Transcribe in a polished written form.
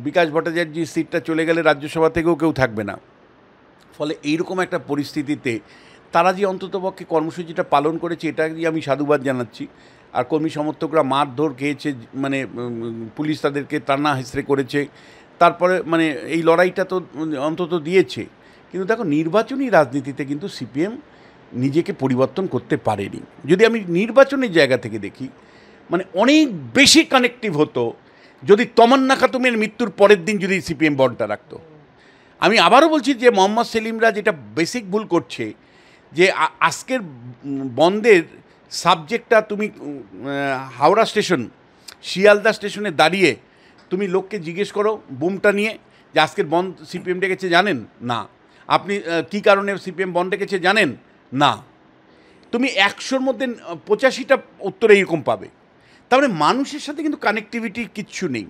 বিকাশ ভট্টাচার্যের সিটটা চলে গেলে রাজ্যসভা থেকেও কেউ থাকবে না। ফলে এইরকম একটা পরিস্থিতিতে তারা যে অন্ততপক্ষে কর্মসূচিটা পালন করেছে, এটা দিয়ে আমি সাধুবাদ জানাচ্ছি। আর কর্মী সমর্থকরা মারধর খেয়েছে, মানে পুলিশ তাদেরকে টানা হেঁচড়ে করেছে, তারপরে মানে এই লড়াইটা তো অন্তত দিয়েছে। কিন্তু দেখো, নির্বাচনী রাজনীতিতে কিন্তু সিপিএম নিজেকে পরিবর্তন করতে পারেনি। যদি আমি নির্বাচনের জায়গা থেকে দেখি, মানে অনেক বেশি কানেকটিভ হতো যদি তমান্না খাতুমের মৃত্যুর পরের দিন যদি সিপিএম বনটা রাখতো। আমি আবারও বলছি যে মোহাম্মদ সেলিমরা যেটা বেসিক ভুল করছে, যে আজকের বন্ধের সাবজেক্টটা তুমি হাওড়া স্টেশন, শিয়ালদা স্টেশনে দাঁড়িয়ে তুমি লোককে জিজ্ঞেস করো বুমটা নিয়ে যে আজকের বন্ধ সিপিএম ডেকেছে জানেন না, আপনি কী কারণে সিপিএম বন্ধ ডেকেছে জানেন না, তুমি 100-র মধ্যে 85টা উত্তর এইরকম পাবে। তার মানে মানুষের সাথে কিন্তু কানেক্টিভিটি কিচ্ছু নেই।